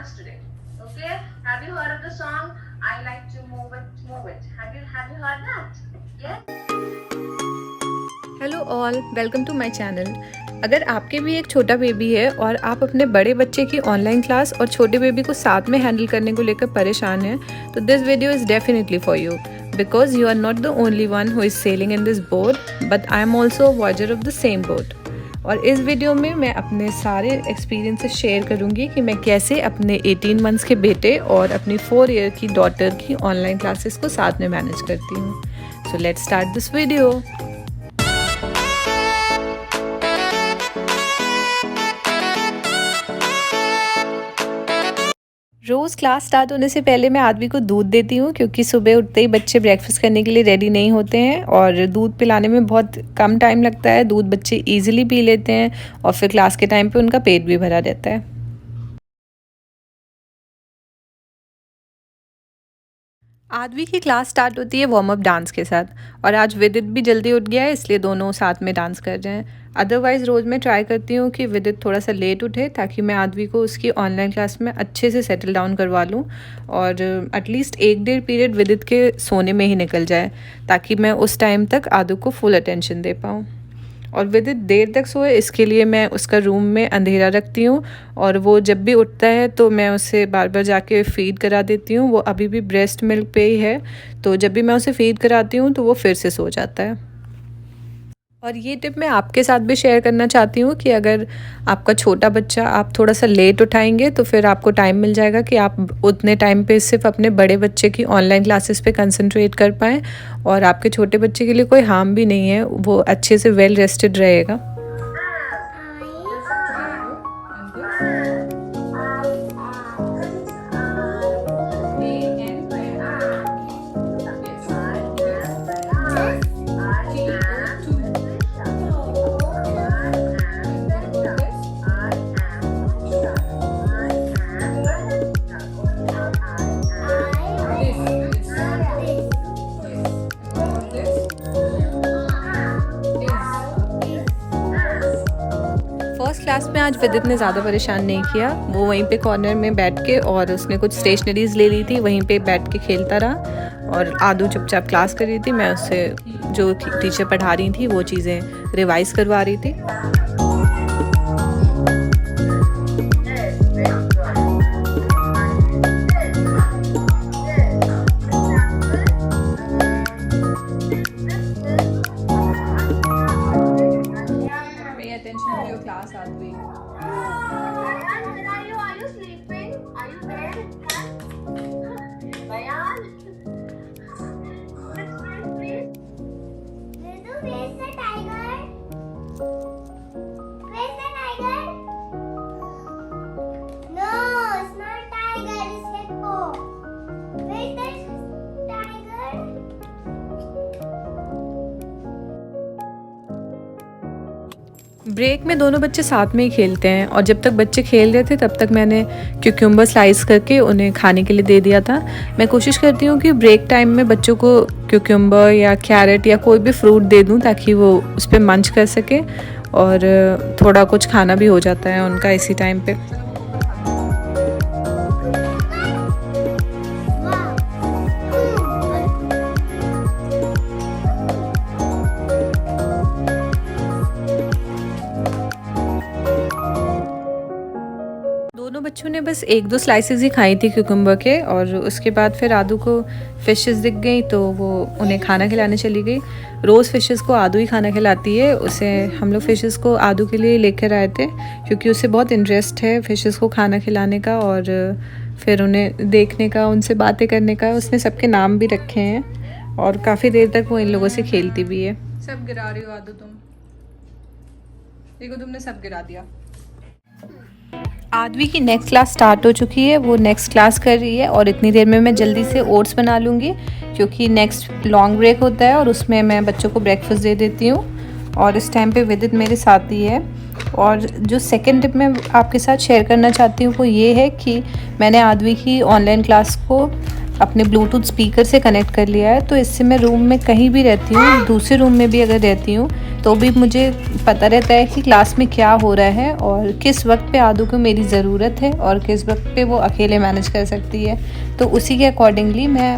dance today. Okay? Have you heard of the song I like to move it, move it? Have you heard that? Yes? Hello all, welcome to my channel. अगर आपके भी एक छोटा baby है और आप अपने बड़े बच्चे की ऑनलाइन क्लास और छोटे बेबी को साथ में हैंडल करने को लेकर परेशान हैं, तो this video is definitely for you because you are not the only one who is sailing in this boat, but I am also a voyager of the same boat. और इस वीडियो में मैं अपने सारे एक्सपीरियंसेस शेयर करूँगी कि मैं कैसे अपने 18 मंथ्स के बेटे और अपनी 4 ईयर की डॉटर की ऑनलाइन क्लासेस को साथ में मैनेज करती हूँ। So let's start this video. रोज़ क्लास स्टार्ट होने से पहले मैं आदमी को दूध देती हूँ, क्योंकि सुबह उठते ही बच्चे ब्रेकफास्ट करने के लिए रेडी नहीं होते हैं और दूध पिलाने में बहुत कम टाइम लगता है। दूध बच्चे इजीली पी लेते हैं और फिर क्लास के टाइम पे उनका पेट भी भरा रहता है। आदवी की क्लास स्टार्ट होती है वार्म अप डांस के साथ, और आज विदित भी जल्दी उठ गया है, इसलिए दोनों साथ में डांस कर रहे हैं। अदरवाइज़ रोज़ मैं ट्राई करती हूँ कि विदित थोड़ा सा लेट उठे ताकि मैं आदवी को उसकी ऑनलाइन क्लास में अच्छे से सेटल डाउन करवा लूँ और एटलीस्ट 1-1.5 पीरियड विदित के सोने में ही निकल जाए, ताकि मैं उस टाइम तक आदू को फुल अटेंशन दे पाऊँ। और विदित देर तक सोए, इसके लिए मैं उसका रूम में अंधेरा रखती हूँ, और वो जब भी उठता है तो मैं उसे बार बार जाके फ़ीड करा देती हूँ। वो अभी भी ब्रेस्ट मिल्क पे ही है, तो जब भी मैं उसे फ़ीड कराती हूँ तो वो फिर से सो जाता है। और ये टिप मैं आपके साथ भी शेयर करना चाहती हूँ कि अगर आपका छोटा बच्चा आप थोड़ा सा लेट उठाएंगे तो फिर आपको टाइम मिल जाएगा कि आप उतने टाइम पे सिर्फ अपने बड़े बच्चे की ऑनलाइन क्लासेस पे कंसंट्रेट कर पाएँ, और आपके छोटे बच्चे के लिए कोई हार्म भी नहीं है, वो अच्छे से वेल रेस्टेड रहेगा। फर्स्ट क्लास में आज विदित ने ज़्यादा परेशान नहीं किया। वो वहीं पे कॉर्नर में बैठ के और उसने कुछ स्टेशनरीज ले ली थी, वहीं पे बैठ के खेलता रहा, और आदू चुपचाप क्लास कर रही थी। मैं उससे जो टीचर पढ़ा रही थी वो चीज़ें रिवाइज करवा रही थी। क्लास आदमी Are you sleeping? Are you there? Bayan? Please. Ritu, where's the tiger? Where's the tiger? No, it's not tiger, it's hippo. Where's the tiger? Break में दोनों बच्चे साथ में ही खेलते हैं, और जब तक बच्चे खेल रहे थे तब तक मैंने क्यूक्यूम्बर स्लाइस करके उन्हें खाने के लिए दे दिया था। मैं कोशिश करती हूँ कि ब्रेक टाइम में बच्चों को क्यूक्यूम्बर या कैरेट या कोई भी फ्रूट दे दूँ ताकि वो उस पर मंच कर सके, और थोड़ा कुछ खाना भी हो जाता है उनका इसी टाइम पे। दोनों बच्चों ने बस 1-2 स्लाइसेस ही खाई थी क्यूकम्बर के, और उसके बाद फिर आदू को फ़िशेस दिख गई तो वो उन्हें खाना खिलाने चली गई। रोज़ फ़िशेस को आदू ही खाना खिलाती है। उसे हम लोग फ़िशेस को आदू के लिए लेकर आए थे, क्योंकि उसे बहुत इंटरेस्ट है फ़िशेस को खाना खिलाने का और फिर उन्हें देखने का, उनसे बातें करने का। उसने सबके नाम भी रखे हैं और काफ़ी देर तक वो इन लोगों से खेलती भी है। सब गिरा रही हो आदू तुम, देखो तुमने सब गिरा दिया। आदवी की नेक्स्ट क्लास स्टार्ट हो चुकी है, वो नेक्स्ट क्लास कर रही है, और इतनी देर में मैं जल्दी से ओट्स बना लूँगी, क्योंकि नेक्स्ट लॉन्ग ब्रेक होता है और उसमें मैं बच्चों को ब्रेकफास्ट दे देती हूँ। और इस टाइम पे विदित मेरे साथ ही है। और जो सेकंड टिप मैं आपके साथ शेयर करना चाहती हूँ वो ये है कि मैंने आदवी की ऑनलाइन क्लास को अपने ब्लूटूथ स्पीकर से कनेक्ट कर लिया है, तो इससे मैं रूम में कहीं भी रहती हूँ, दूसरे रूम में भी अगर रहती हूँ, तो भी मुझे पता रहता है कि क्लास में क्या हो रहा है और किस वक्त पे आदू को मेरी ज़रूरत है और किस वक्त पे वो अकेले मैनेज कर सकती है। तो उसी के अकॉर्डिंगली मैं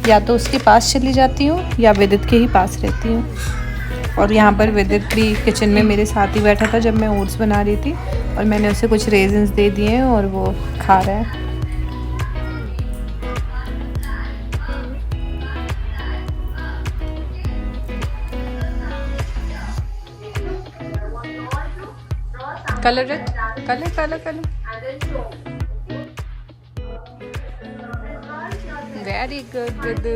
या तो उसके पास चली जाती हूँ या विदित के ही पास रहती हूँ। और यहाँ पर विदित भी किचन में मेरे साथ ही बैठा था जब मैं ओट्स बना रही थी और मैंने उसे कुछ रेजिन्स दे दिए हैं और वो खा रहा है। Colour colour colour colour very good.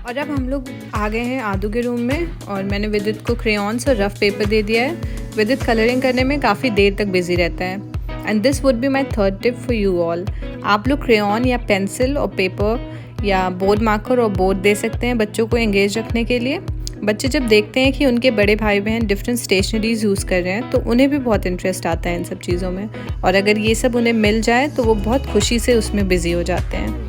और अब हम लोग आ गए हैं आदू के रूम में और मैंने विदित को क्रेयॉन्स और रफ पेपर दे दिया है। विदित कलरिंग करने में काफ़ी देर तक बिजी रहता है। And this would be my third tip for you all. आप लोग क्रेयॉन या पेंसिल और पेपर या बोर्ड मार्कर और बोर्ड दे सकते हैं बच्चों को एंगेज रखने के लिए। बच्चे जब देखते हैं कि उनके बड़े भाई बहन डिफरेंट स्टेशनरीज यूज़ कर रहे हैं तो उन्हें भी बहुत इंटरेस्ट आता है इन सब चीज़ों में, और अगर ये सब उन्हें मिल जाए तो वो बहुत खुशी से उसमें बिजी हो जाते हैं।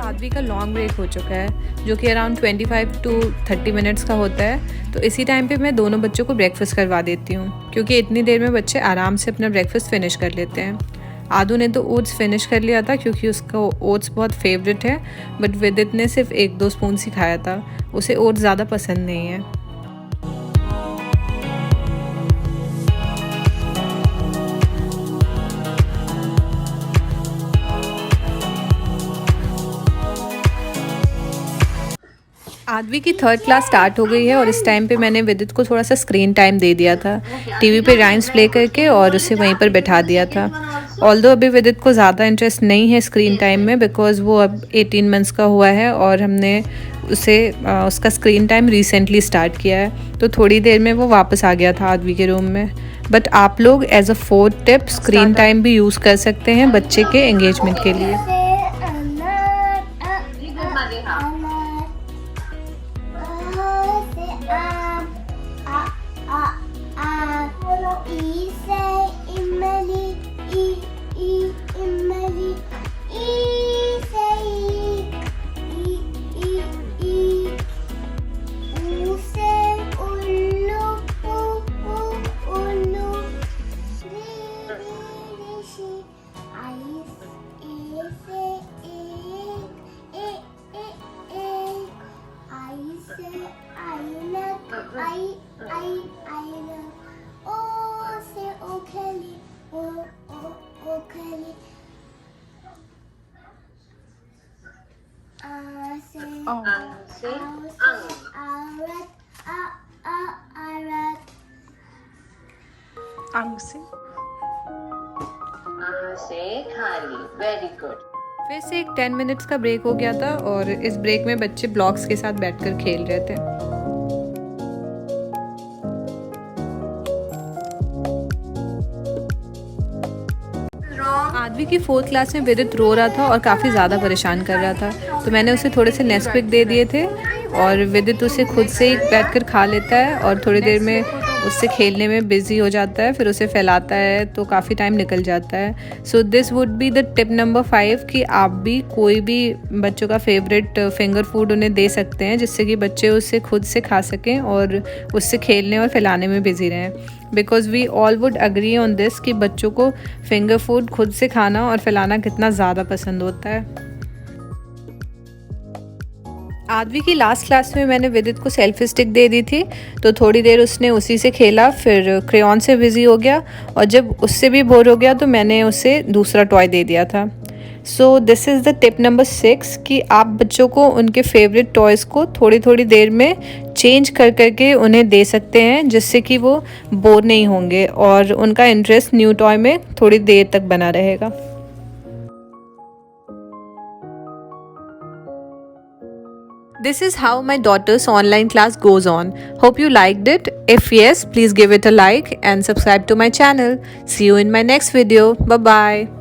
आदवी का लॉन्ग ब्रेक हो चुका है जो कि अराउंड 25 to 30 मिनट्स का होता है। तो इसी टाइम पे मैं दोनों बच्चों को ब्रेकफास्ट करवा देती हूँ क्योंकि इतनी देर में बच्चे आराम से अपना ब्रेकफास्ट फिनिश कर लेते हैं। आदू ने तो ओट्स फिनिश कर लिया था क्योंकि उसका ओट्स बहुत फेवरेट है, बट विदित ने सिर्फ 1-2 स्पून ही खाया था। उसे ओट्स ज़्यादा पसंद नहीं है। आदवी की 3rd क्लास स्टार्ट हो गई है और इस टाइम पे मैंने विदित को थोड़ा सा स्क्रीन टाइम दे दिया था टीवी पे राइम्स प्ले करके और उसे वहीं पर बैठा दिया था। ऑल्दो अभी विदित को ज़्यादा इंटरेस्ट नहीं है स्क्रीन टाइम में बिकॉज़ वो अब 18 मंथ्स का हुआ है और हमने उसे उसका स्क्रीन टाइम रिसेंटली स्टार्ट किया है। तो थोड़ी देर में वो वापस आ गया था आदवी के रूम में। बट आप लोग as a 4th tip screen time भी यूज़ कर सकते हैं बच्चे के एंगेजमेंट के लिए। Very good. फिर से एक 10 मिनट्स का ब्रेक हो गया था और इस ब्रेक में बच्चे ब्लॉक्स के साथ बैठकर खेल रहे थे। आदवी की 4th क्लास में विदित रो रहा था और काफ़ी ज़्यादा परेशान कर रहा था, तो मैंने उसे थोड़े से नेस्क्विक दे दिए थे और विदित उसे खुद से ही बैठकर खा लेता है और थोड़ी देर में उससे खेलने में बिज़ी हो जाता है, फिर उसे फैलाता है तो काफ़ी टाइम निकल जाता है। So this would be the tip number 5 कि आप भी कोई भी बच्चों का फेवरेट फिंगर फूड उन्हें दे सकते हैं जिससे कि बच्चे उसे खुद से खा सकें और उससे खेलने और फैलाने में बिज़ी रहें। Because we all would agree on this कि बच्चों को फिंगर फूड खुद से खाना और फैलाना कितना ज़्यादा पसंद होता है। आदवी की लास्ट क्लास में मैंने विदित को सेल्फी स्टिक दे दी थी, तो थोड़ी देर उसने उसी से खेला, फिर क्रेयॉन से बिज़ी हो गया और जब उससे भी बोर हो गया तो मैंने उसे दूसरा टॉय दे दिया था। So this is the tip number 6 कि आप बच्चों को उनके फेवरेट टॉयज़ को थोड़ी थोड़ी देर में चेंज कर करके उन्हें दे सकते हैं जिससे कि वो बोर नहीं होंगे और उनका इंटरेस्ट न्यू टॉय में थोड़ी देर तक बना रहेगा। This is how my daughter's online class goes on. Hope you liked it. If yes, please give it a like and subscribe to my channel. See you in my next video. Bye bye.